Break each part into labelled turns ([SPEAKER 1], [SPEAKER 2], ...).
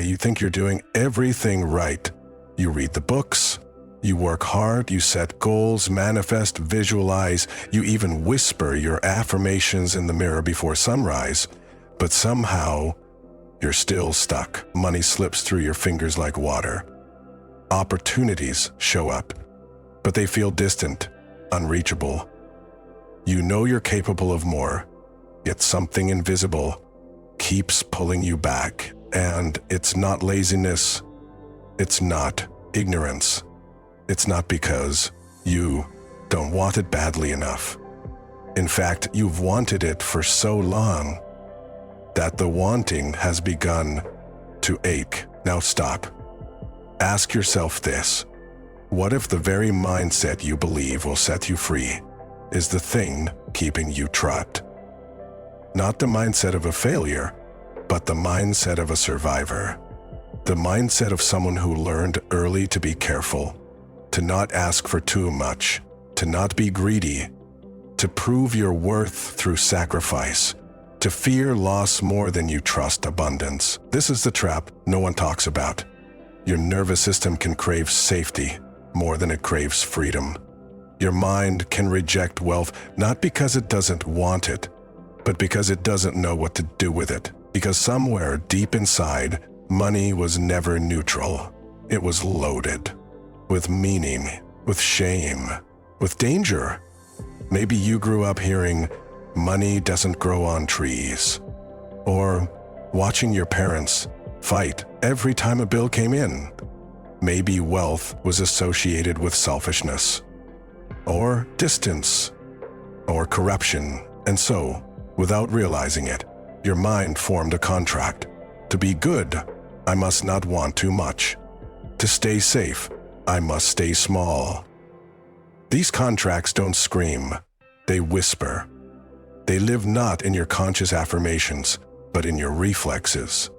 [SPEAKER 1] You think you're doing everything right. You read the books, you work hard, you set goals, manifest, visualize, you even whisper your affirmations in the mirror before sunrise, but somehow you're still stuck. Money slips through your fingers like water. Opportunities show up, but they feel distant, unreachable. You know you're capable of more, yet something invisible keeps pulling you back. And it's not laziness, it's not ignorance. It's not because you don't want it badly enough. In fact, you've wanted it for so long that the wanting has begun to ache. Now stop. Ask yourself this. What if the very mindset you believe will set you free is the thing keeping you trapped? Not the mindset of a failure, but the mindset of a survivor. The mindset of someone who learned early to be careful, to not ask for too much, to not be greedy, to prove your worth through sacrifice, to fear loss more than you trust abundance. This is the trap no one talks about. Your nervous system can crave safety more than it craves freedom. Your mind can reject wealth not because it doesn't want it, but because it doesn't know what to do with it. Because somewhere deep inside, money was never neutral. It was loaded with meaning, with shame, with danger. Maybe you grew up hearing, money doesn't grow on trees, or watching your parents fight every time a bill came in. Maybe wealth was associated with selfishness, or distance, or corruption. And so, without realizing it, your mind formed a contract. To be good, I must not want too much. To stay safe, I must stay small. These contracts don't scream, they whisper. They live not in your conscious affirmations, but in your reflexes.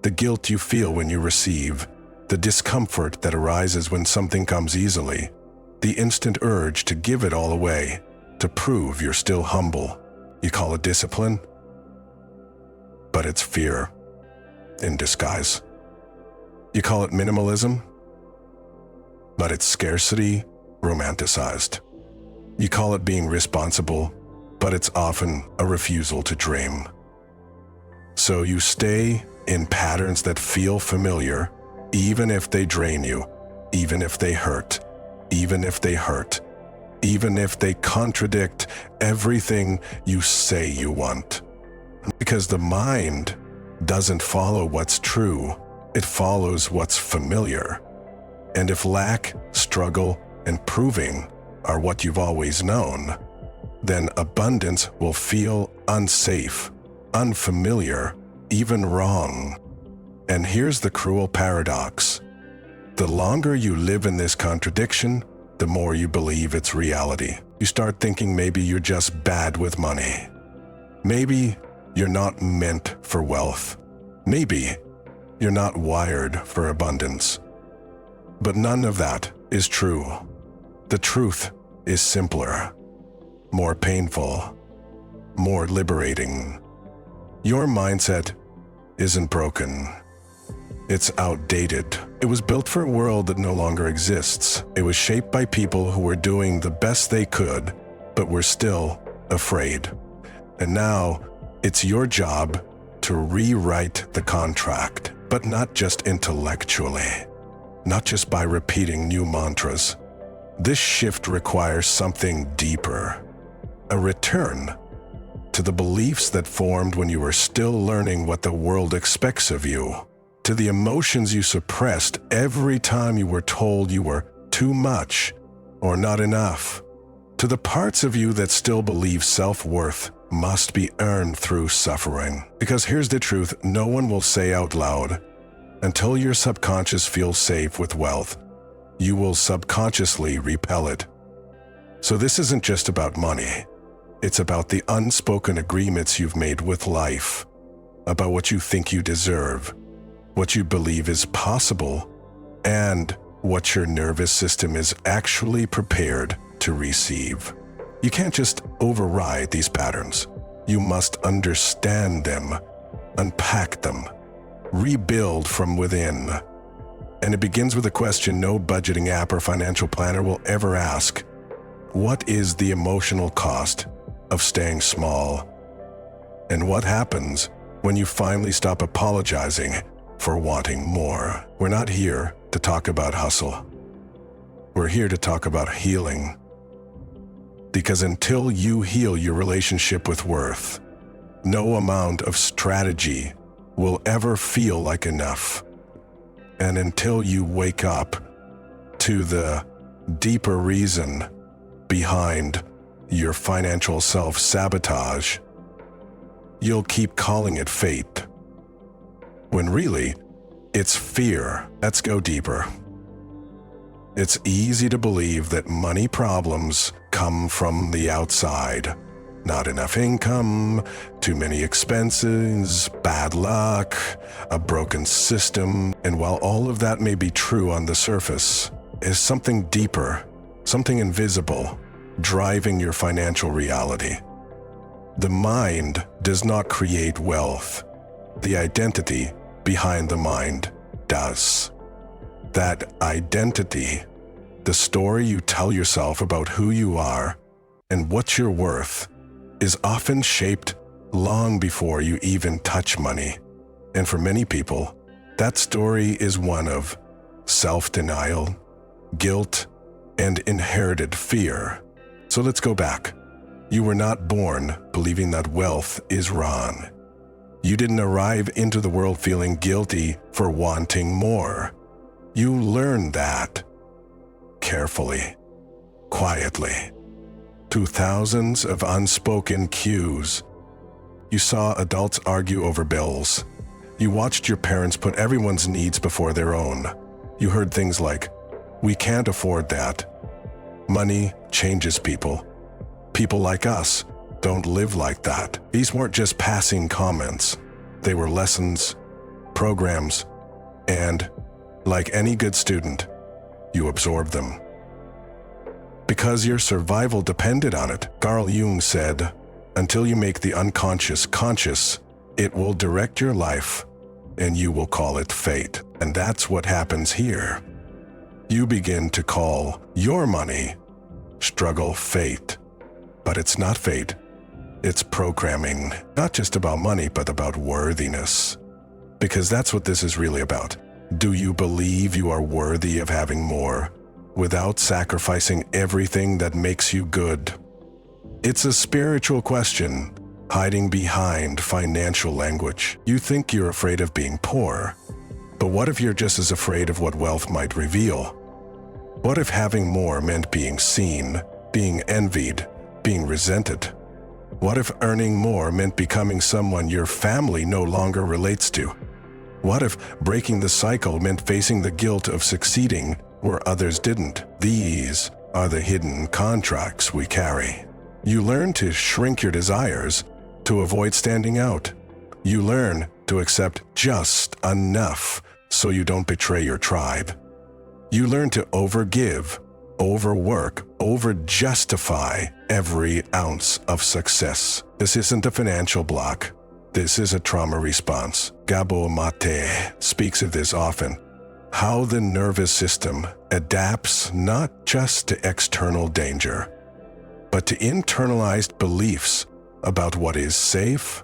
[SPEAKER 1] The guilt you feel when you receive, the discomfort that arises when something comes easily, the instant urge to give it all away, to prove you're still humble. You call it discipline, but it's fear in disguise. You call it minimalism, but it's scarcity romanticized. You call it being responsible, but it's often a refusal to dream. So you stay in patterns that feel familiar, even if they drain you, even if they hurt, even if they hurt, even if they contradict everything you say you want. Because the mind doesn't follow what's true, it follows what's familiar. And if lack, struggle, and proving are what you've always known, then abundance will feel unsafe, unfamiliar, even wrong. And here's the cruel paradox. The longer you live in this contradiction, the more you believe it's reality. You start thinking maybe you're just bad with money. Maybe you're not meant for wealth. Maybe you're not wired for abundance. But none of that is true. The truth is simpler, more painful, more liberating. Your mindset isn't broken. It's outdated. It was built for a world that no longer exists. It was shaped by people who were doing the best they could, but were still afraid. And now, it's your job to rewrite the contract, but not just intellectually, not just by repeating new mantras. This shift requires something deeper, a return to the beliefs that formed when you were still learning what the world expects of you, to the emotions you suppressed every time you were told you were too much or not enough, to the parts of you that still believe self-worth must be earned through suffering. Because here's the truth no one will say out loud. Until your subconscious feels safe with wealth, you will subconsciously repel it. So this isn't just about money. It's about the unspoken agreements you've made with life, about what you think you deserve, what you believe is possible, and what your nervous system is actually prepared to receive. You can't just override these patterns. You must understand them, unpack them, rebuild from within. And it begins with a question no budgeting app or financial planner will ever ask. What is the emotional cost of staying small? And what happens when you finally stop apologizing for wanting more? We're not here to talk about hustle. We're here to talk about healing. Because until you heal your relationship with worth, no amount of strategy will ever feel like enough. And until you wake up to the deeper reason behind your financial self-sabotage, you'll keep calling it fate. When really, it's fear. Let's go deeper. It's easy to believe that money problems come from the outside. Not enough income, too many expenses, bad luck, a broken system. And while all of that may be true on the surface, is something deeper, something invisible, driving your financial reality. The mind does not create wealth. The identity behind the mind does. That identity, the story you tell yourself about who you are and what you're worth, is often shaped long before you even touch money. And for many people, that story is one of self-denial, guilt, and inherited fear. So let's go back. You were not born believing that wealth is wrong. You didn't arrive into the world feeling guilty for wanting more. You learned that carefully, quietly, through thousands of unspoken cues. You saw adults argue over bills. You watched your parents put everyone's needs before their own. You heard things like, "We can't afford that. Money changes people. People like us don't live like that." These weren't just passing comments. They were lessons, programs, and, like any good student, you absorbed them. Because your survival depended on it, Carl Jung said, "Until you make the unconscious conscious, it will direct your life, and you will call it fate." And that's what happens here. You begin to call your money struggle fate. But it's not fate. It's programming, not just about money, but about worthiness. Because that's what this is really about. Do you believe you are worthy of having more without sacrificing everything that makes you good? It's a spiritual question hiding behind financial language. You think you're afraid of being poor, but what if you're just as afraid of what wealth might reveal? What if having more meant being seen, being envied, being resented? What if earning more meant becoming someone your family no longer relates to? What if breaking the cycle meant facing the guilt of succeeding where others didn't? These are the hidden contracts we carry. You learn to shrink your desires to avoid standing out. You learn to accept just enough so you don't betray your tribe. You learn to overgive, overwork, over-justify every ounce of success. This isn't a financial block. This is a trauma response. Gabor Mate speaks of this often. How the nervous system adapts not just to external danger, but to internalized beliefs about what is safe,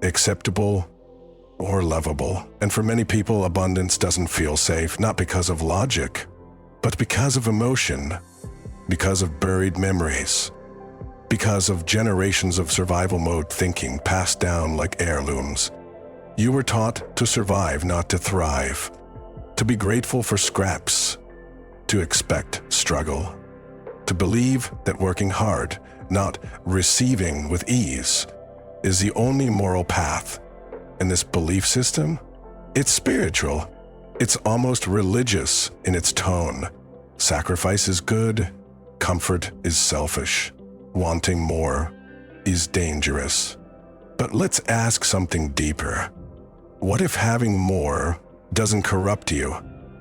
[SPEAKER 1] acceptable, or lovable. And for many people, abundance doesn't feel safe, not because of logic, but because of emotion, because of buried memories, because of generations of survival mode thinking passed down like heirlooms. You were taught to survive, not to thrive, to be grateful for scraps, to expect struggle, to believe that working hard, not receiving with ease, is the only moral path. And this belief system, it's spiritual. It's almost religious in its tone. Sacrifice is good, comfort is selfish, wanting more is dangerous. But let's ask something deeper. What if having more doesn't corrupt you,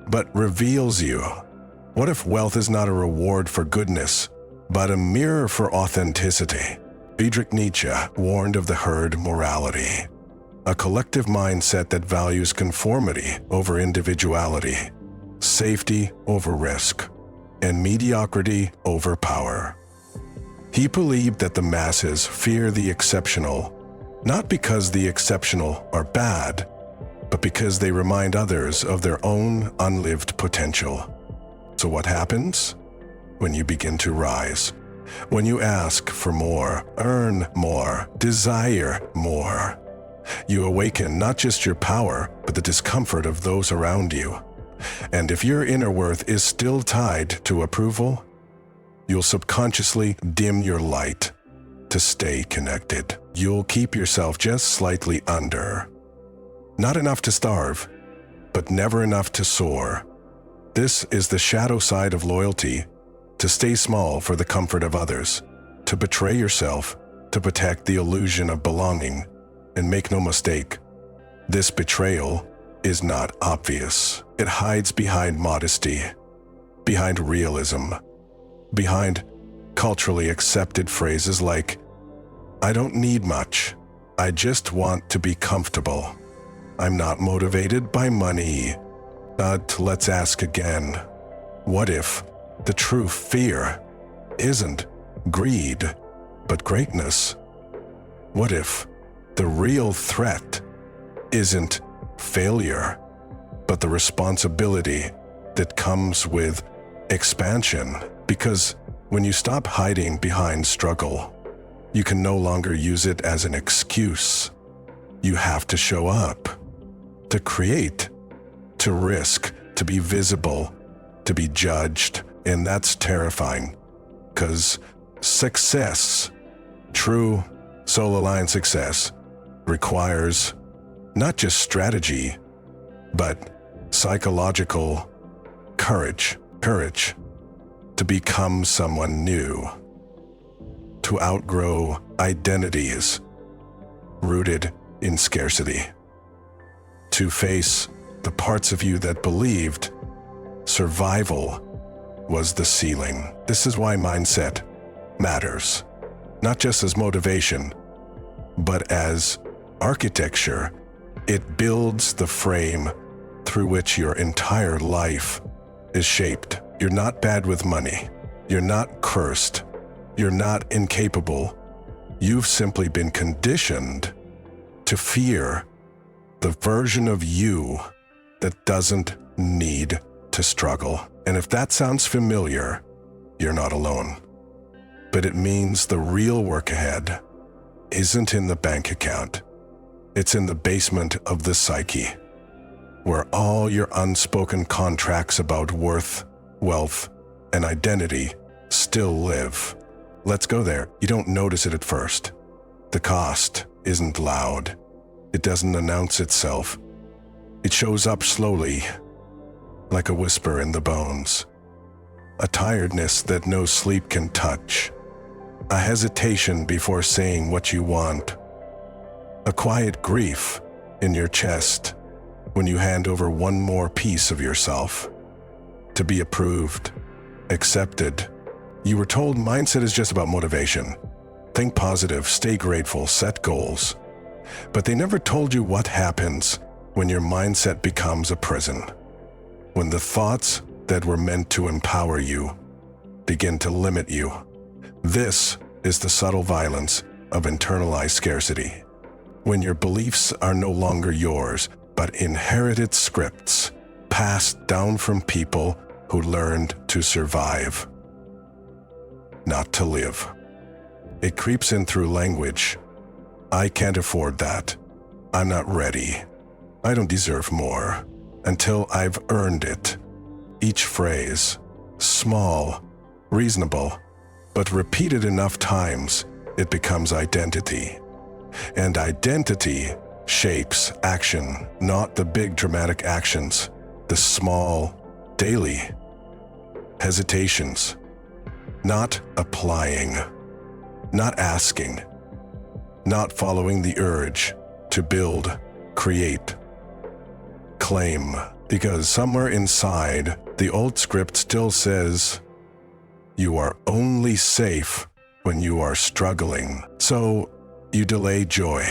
[SPEAKER 1] but reveals you? What if wealth is not a reward for goodness, but a mirror for authenticity? Friedrich Nietzsche warned of the herd morality. A collective mindset that values conformity over individuality, safety over risk, and mediocrity over power. He believed that the masses fear the exceptional, not because the exceptional are bad, but because they remind others of their own unlived potential. So what happens? When you begin to rise, when you ask for more, earn more, desire more, you awaken not just your power, but the discomfort of those around you. And if your inner worth is still tied to approval, you'll subconsciously dim your light to stay connected. You'll keep yourself just slightly under. Not enough to starve, but never enough to soar. This is the shadow side of loyalty, to stay small for the comfort of others, to betray yourself, to protect the illusion of belonging. And make no mistake, this betrayal is not obvious. It hides behind modesty, behind realism, behind culturally accepted phrases like, "I don't need much, I just want to be comfortable. I'm not motivated by money." But let's ask again, what if the true fear isn't greed, but greatness? What if the real threat isn't failure, but the responsibility that comes with expansion? Because when you stop hiding behind struggle, you can no longer use it as an excuse. You have to show up, to create, to risk, to be visible, to be judged, and that's terrifying. Because success, true soul-aligned success, requires not just strategy, but psychological courage to become someone new, to outgrow identities rooted in scarcity, to face the parts of you that believed survival was the ceiling. This is why mindset matters, not just as motivation, but as architecture. It builds the frame through which your entire life is shaped. You're not bad with money. You're not cursed. You're not incapable. You've simply been conditioned to fear the version of you that doesn't need to struggle. And if that sounds familiar, you're not alone. But it means the real work ahead isn't in the bank account. It's in the basement of the psyche, where all your unspoken contracts about worth, wealth, and identity still live. Let's go there. You don't notice it at first. The cost isn't loud. It doesn't announce itself. It shows up slowly, like a whisper in the bones. A tiredness that no sleep can touch. A hesitation before saying what you want. A quiet grief in your chest when you hand over one more piece of yourself to be approved, accepted. You were told mindset is just about motivation. Think positive, stay grateful, set goals. But they never told you what happens when your mindset becomes a prison. When the thoughts that were meant to empower you begin to limit you. This is the subtle violence of internalized scarcity. When your beliefs are no longer yours, but inherited scripts passed down from people who learned to survive, not to live. It creeps in through language. I can't afford that. I'm not ready. I don't deserve more until I've earned it. Each phrase, small, reasonable, but repeated enough times, it becomes identity. And identity shapes action, not the big dramatic actions, the small, daily hesitations, not applying, not asking, not following the urge to build, create, claim, because somewhere inside, the old script still says, you are only safe when you are struggling. So you delay joy,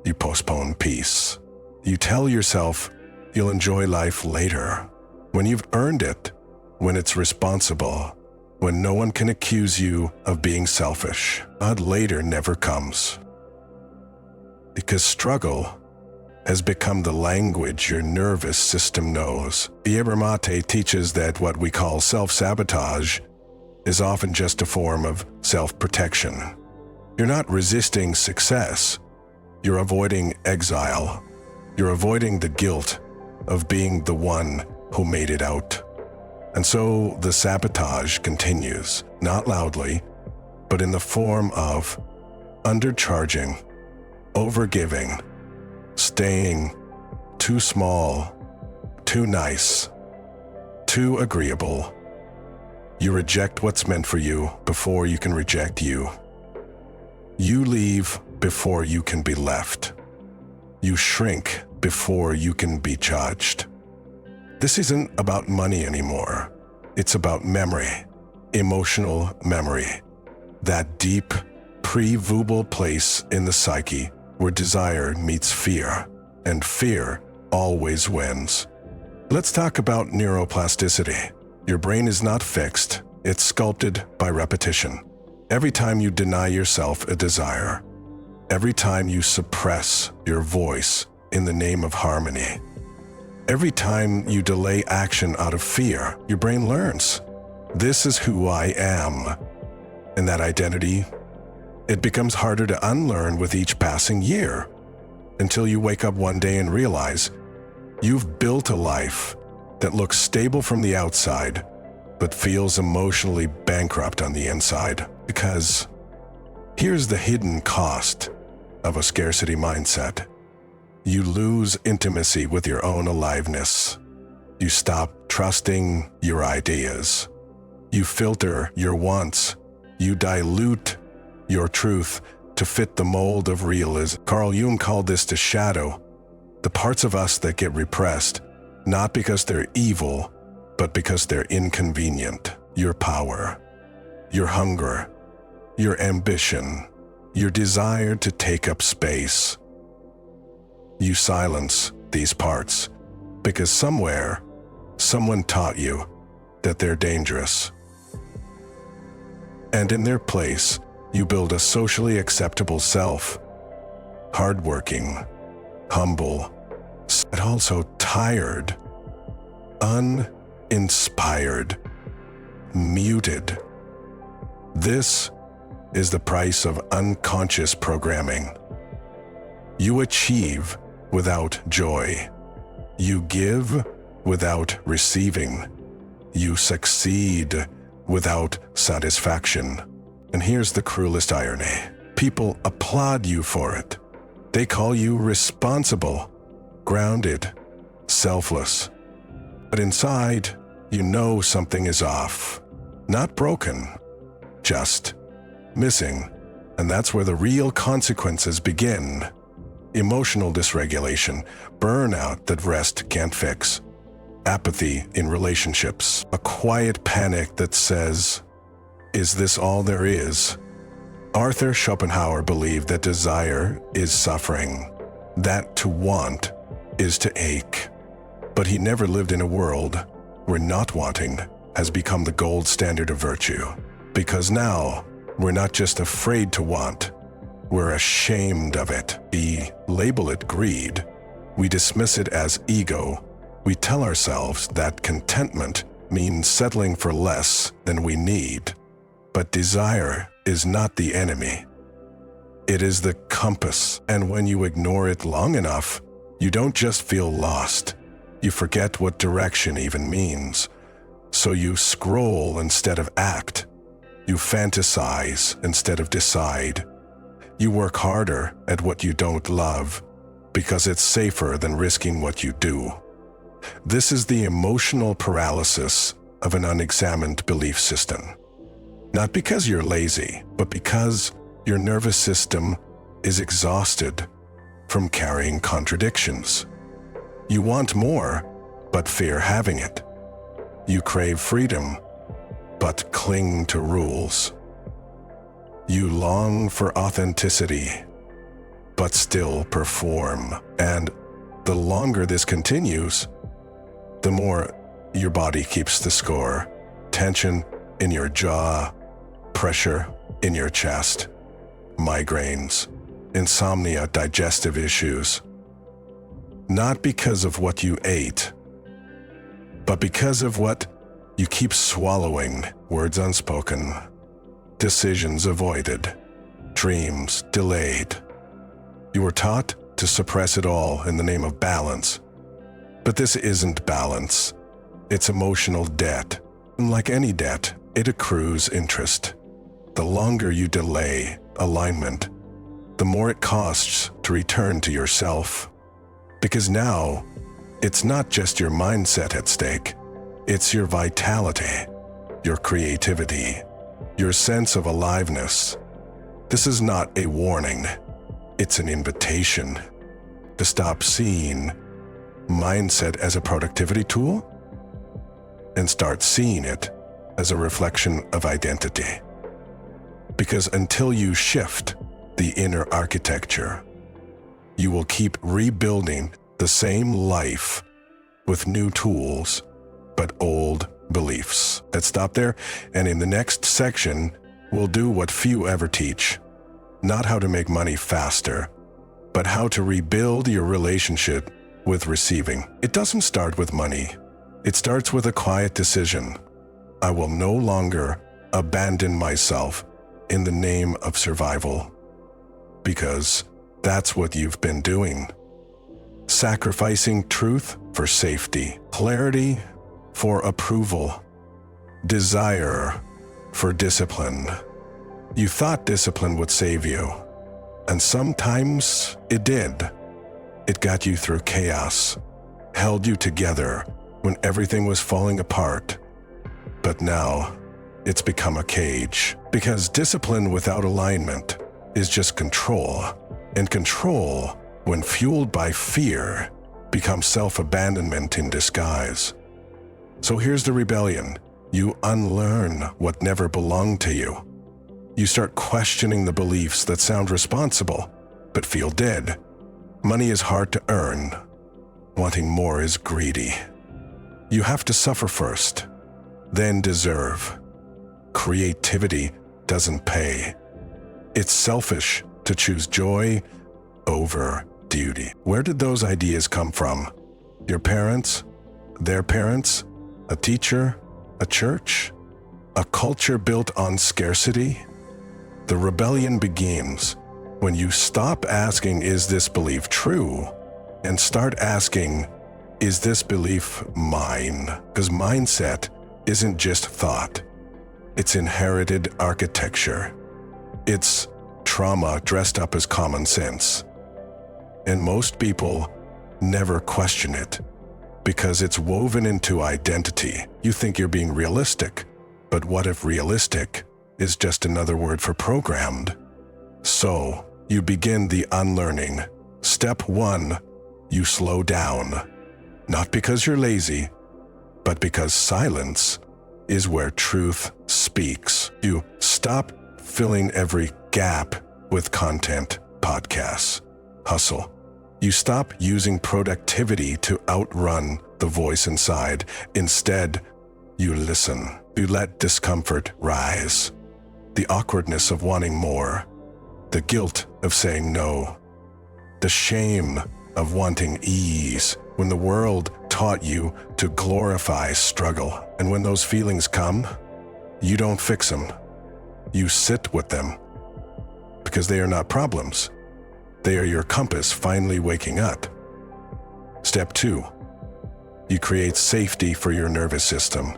[SPEAKER 1] You postpone peace. You tell yourself you'll enjoy life later, when you've earned it, when it's responsible, when no one can accuse you of being selfish. But later never comes. Because struggle has become the language your nervous system knows. Yerba Mate teaches that what we call self-sabotage is often just a form of self-protection. You're not resisting success. You're avoiding exile. You're avoiding the guilt of being the one who made it out. And so the sabotage continues, not loudly, but in the form of undercharging, overgiving, staying too small, too nice, too agreeable. You reject what's meant for you before you can reject you. You leave before you can be left. You shrink before you can be judged. This isn't about money anymore. It's about memory, emotional memory, that deep, pre-verbal place in the psyche where desire meets fear, and fear always wins. Let's talk about neuroplasticity. Your brain is not fixed, it's sculpted by repetition. Every time you deny yourself a desire, every time you suppress your voice in the name of harmony, every time you delay action out of fear, your brain learns, this is who I am. And that identity, it becomes harder to unlearn with each passing year, until you wake up one day and realize you've built a life that looks stable from the outside, but feels emotionally bankrupt on the inside. Because here's the hidden cost of a scarcity mindset. You lose intimacy with your own aliveness. You stop trusting your ideas. You filter your wants. You dilute your truth to fit the mold of realism. Carl Jung called this the shadow, the parts of us that get repressed, not because they're evil, but because they're inconvenient. Your power, your hunger, your ambition, your desire to take up space. You silence these parts because somewhere, someone taught you that they're dangerous. And in their place, you build a socially acceptable self, hardworking, humble, but also tired, uninspired, muted. This is the price of unconscious programming. You achieve without joy. You give without receiving. You succeed without satisfaction. And here's the cruelest irony. People applaud you for it. They call you responsible, grounded, selfless. But inside, you know something is off. Not broken, just missing. And that's where the real consequences begin. Emotional dysregulation, burnout that rest can't fix, apathy in relationships, a quiet panic that says, is this all there is? Arthur Schopenhauer believed that desire is suffering, that to want is to ache. But he never lived in a world where not wanting has become the gold standard of virtue. Because now, we're not just afraid to want, we're ashamed of it. We label it greed. We dismiss it as ego. We tell ourselves that contentment means settling for less than we need. But desire is not the enemy. It is the compass, and when you ignore it long enough, you don't just feel lost. You forget what direction even means. So you scroll instead of act. You fantasize instead of decide. You work harder at what you don't love because it's safer than risking what you do. This is the emotional paralysis of an unexamined belief system. Not because you're lazy, but because your nervous system is exhausted from carrying contradictions. You want more, but fear having it. You crave freedom, but cling to rules. You long for authenticity, but still perform. And the longer this continues, the more your body keeps the score. Tension in your jaw, pressure in your chest, migraines, insomnia, digestive issues. Not because of what you ate, but because of what you keep swallowing. Words unspoken, decisions avoided, dreams delayed. You were taught to suppress it all in the name of balance. But this isn't balance. It's emotional debt. And like any debt, it accrues interest. The longer you delay alignment, the more it costs to return to yourself. Because now, it's not just your mindset at stake. It's your vitality, your creativity, your sense of aliveness. This is not a warning. It's an invitation to stop seeing mindset as a productivity tool and start seeing it as a reflection of identity. Because until you shift the inner architecture, you will keep rebuilding the same life with new tools, but old beliefs. Let's stop there, and in the next section, we'll do what few ever teach. Not how to make money faster, but how to rebuild your relationship with receiving. It doesn't start with money. It starts with a quiet decision. I will no longer abandon myself in the name of survival, because that's what you've been doing. Sacrificing truth for safety, clarity for approval, desire for discipline. You thought discipline would save you, and sometimes it did. It got you through chaos, held you together when everything was falling apart. But now, it's become a cage, because discipline without alignment is just control, and control, when fueled by fear, becomes self-abandonment in disguise. So here's the rebellion. You unlearn what never belonged to you. You start questioning the beliefs that sound responsible, but feel dead. Money is hard to earn. Wanting more is greedy. You have to suffer first, then deserve. Creativity doesn't pay. It's selfish to choose joy over duty. Where did those ideas come from? Your parents? Their parents? A teacher? A church? A culture built on scarcity? The rebellion begins when you stop asking, is this belief true? And start asking, is this belief mine? Because mindset isn't just thought. It's inherited architecture. It's trauma dressed up as common sense. And most people never question it because it's woven into identity. You think you're being realistic, but what if realistic is just another word for programmed? So you begin the unlearning. Step 1, you slow down. Not because you're lazy, but because silence is where truth speaks. You stop filling every gap with content, podcasts, hustle. You stop using productivity to outrun the voice inside. Instead, you listen. You let discomfort rise. The awkwardness of wanting more. The guilt of saying no. The shame of wanting ease when the world taught you to glorify struggle. And when those feelings come, you don't fix them. You sit with them because they are not problems. They are your compass finally waking up. Step 2, you create safety for your nervous system.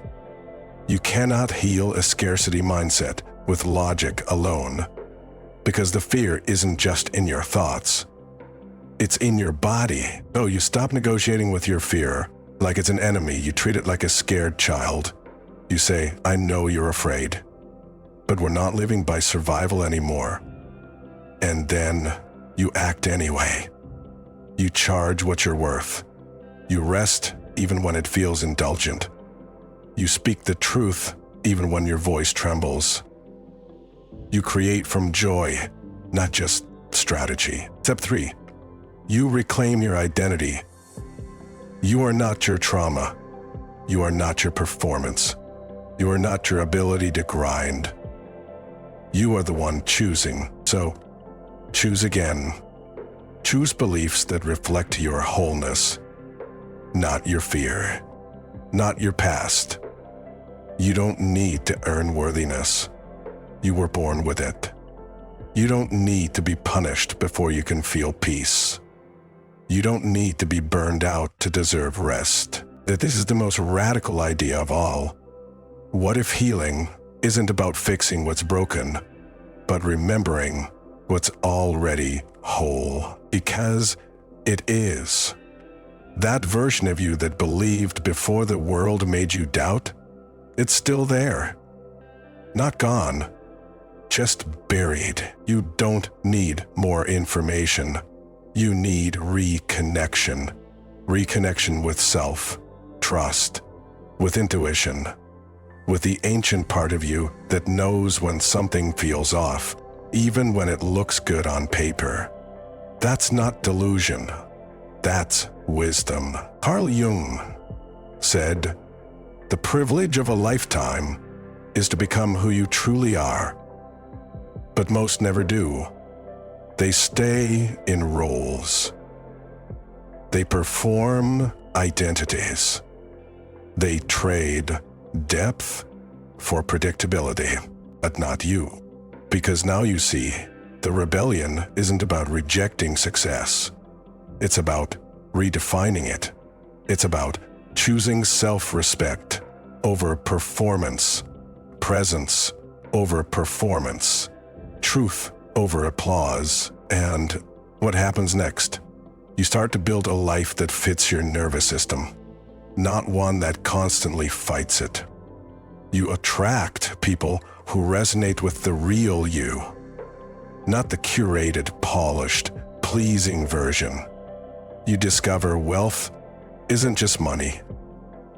[SPEAKER 1] You cannot heal a scarcity mindset with logic alone because the fear isn't just in your thoughts. It's in your body. So you stop negotiating with your fear like it's an enemy. You treat it like a scared child. You say, I know you're afraid, but we're not living by survival anymore. And then you act anyway. You charge what you're worth. You rest even when it feels indulgent. You speak the truth even when your voice trembles. You create from joy, not just strategy. Step 3. You reclaim your identity. You are not your trauma. You are not your performance. You are not your ability to grind. You are the one choosing. So, choose again. Choose beliefs that reflect your wholeness, not your fear, not your past. You don't need to earn worthiness. You were born with it. You don't need to be punished before you can feel peace. You don't need to be burned out to deserve rest. This is the most radical idea of all. What if healing isn't about fixing what's broken, but remembering what's already whole? Because it is. That version of you that believed before the world made you doubt, it's still there. Not gone, just buried. You don't need more information. You need reconnection. Reconnection with self, trust, with intuition, with the ancient part of you that knows when something feels off, even when it looks good on paper. That's not delusion. That's wisdom. Carl Jung said, "The privilege of a lifetime is to become who you truly are." But most never do. They stay in roles. They perform identities. They trade depth for predictability, but not you. Because now you see, the rebellion isn't about rejecting success. It's about redefining it. It's about choosing self-respect over performance, presence over performance, truth over applause. And what happens next? You start to build a life that fits your nervous system, not one that constantly fights it. You attract people who resonate with the real you, not the curated, polished, pleasing version. You discover wealth isn't just money.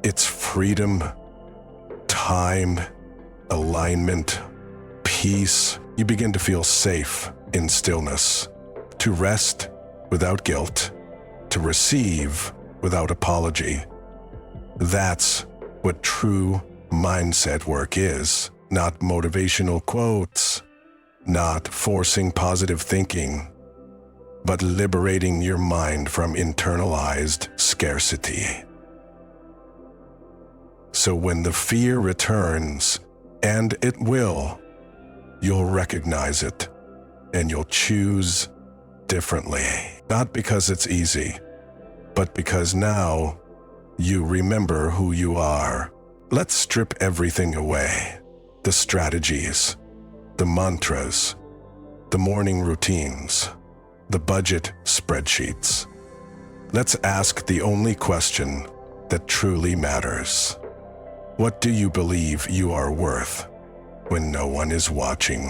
[SPEAKER 1] It's freedom, time, alignment, peace. You begin to feel safe in stillness, to rest without guilt, to receive without apology. That's what true mindset work is. Not motivational quotes, not forcing positive thinking, but liberating your mind from internalized scarcity. So when the fear returns, and it will, you'll recognize it, and you'll choose differently. Not because it's easy, but because now you remember who you are. Let's strip everything away. The strategies, the mantras, the morning routines, the budget spreadsheets. Let's ask the only question that truly matters. What do you believe you are worth when no one is watching?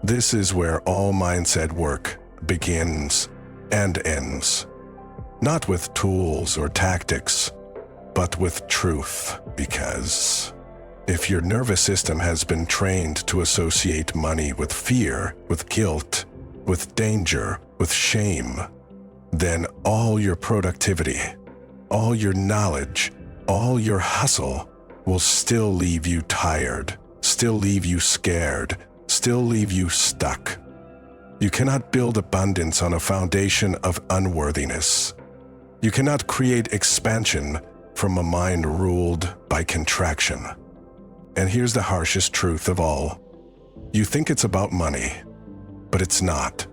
[SPEAKER 1] This is where all mindset work begins and ends. Not with tools or tactics, but with truth. Because if your nervous system has been trained to associate money with fear, with guilt, with danger, with shame, then all your productivity, all your knowledge, all your hustle will still leave you tired, still leave you scared, still leave you stuck. You cannot build abundance on a foundation of unworthiness. You cannot create expansion from a mind ruled by contraction. And here's the harshest truth of all. You think it's about money, but it's not.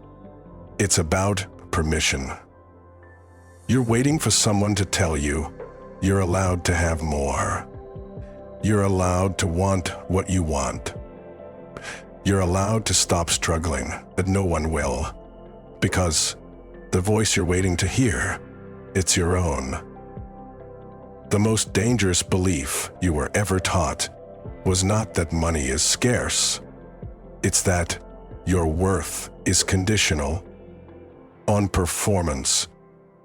[SPEAKER 1] It's about permission. You're waiting for someone to tell you you're allowed to have more. You're allowed to want what you want. You're allowed to stop struggling, but no one will. Because the voice you're waiting to hear, it's your own. The most dangerous belief you were ever taught was not that money is scarce. It's that your worth is conditional on performance,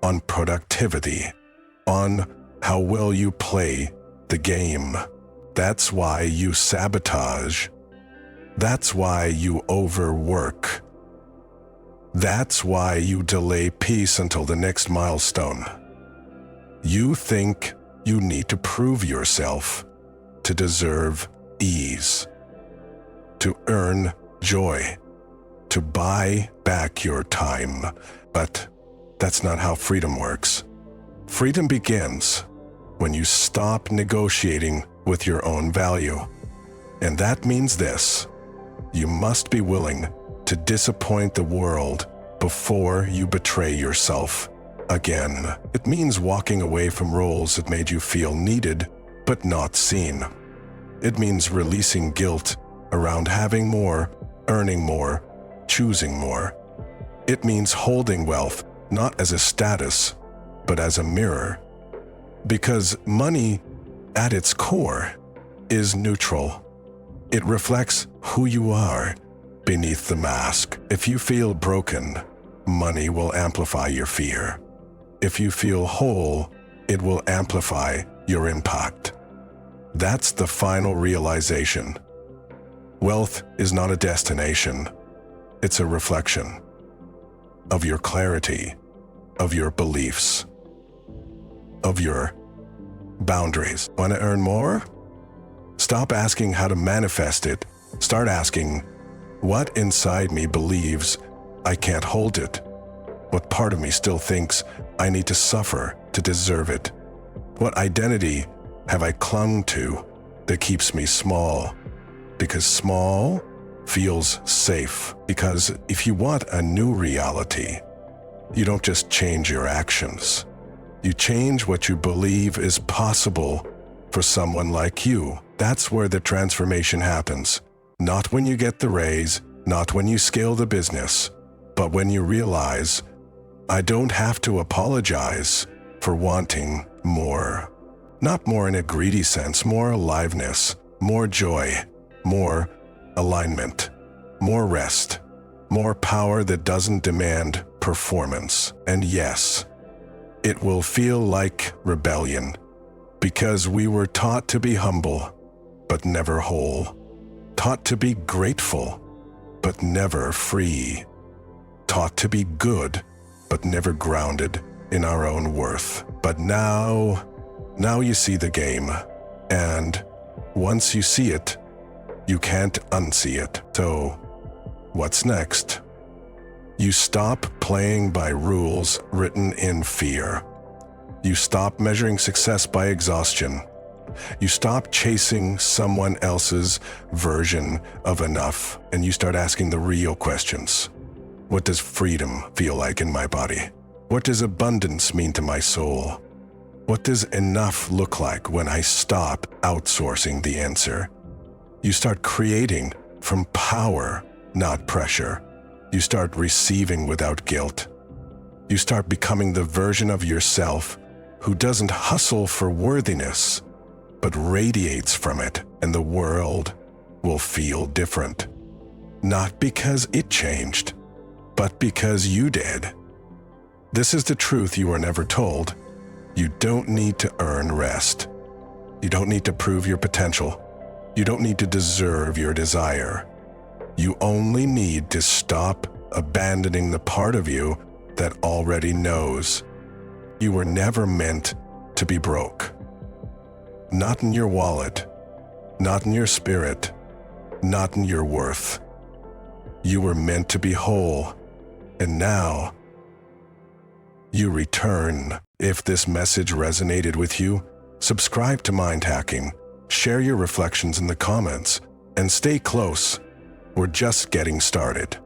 [SPEAKER 1] on productivity, on how well you play the game. That's why you sabotage. That's why you overwork. That's why you delay peace until the next milestone. You think you need to prove yourself to deserve ease, to earn joy, to buy back your time. But that's not how freedom works. Freedom begins when you stop negotiating with your own value. And that means this: you must be willing to disappoint the world before you betray yourself again. It means walking away from roles that made you feel needed but not seen. It means releasing guilt around having more, earning more, choosing more. It means holding wealth not as a status, but as a mirror. Because money, at its core, is neutral. It reflects who you are beneath the mask. If you feel broken, money will amplify your fear. If you feel whole, it will amplify your impact. That's the final realization. Wealth is not a destination. It's a reflection of your clarity, of your beliefs, of your boundaries. Want to earn more? Stop asking how to manifest it. Start asking, what inside me believes I can't hold it? What part of me still thinks I need to suffer to deserve it? What identity have I clung to that keeps me small? Because small feels safe. Because if you want a new reality, you don't just change your actions. You change what you believe is possible for someone like you. That's where the transformation happens. Not when you get the raise, not when you scale the business, but when you realize, I don't have to apologize for wanting more. Not more in a greedy sense, more aliveness, more joy, more alignment, more rest, more power that doesn't demand performance. And yes, it will feel like rebellion, because we were taught to be humble, but never whole. Taught to be grateful, but never free. Taught to be good, but never grounded in our own worth. But now you see the game, and once you see it, you can't unsee it. So, what's next? You stop playing by rules written in fear. You stop measuring success by exhaustion. You stop chasing someone else's version of enough, and you start asking the real questions. What does freedom feel like in my body? What does abundance mean to my soul? What does enough look like when I stop outsourcing the answer? You start creating from power, not pressure. You start receiving without guilt. You start becoming the version of yourself who doesn't hustle for worthiness, but radiates from it, and the world will feel different. Not because it changed, but because you did. This is the truth you were never told. You don't need to earn rest. You don't need to prove your potential. You don't need to deserve your desire. You only need to stop abandoning the part of you that already knows. You were never meant to be broke. Not in your wallet, not in your spirit, not in your worth. You were meant to be whole, and now you return. If this message resonated with you, subscribe to Mind Hacking, share your reflections in the comments, and stay close. We're just getting started.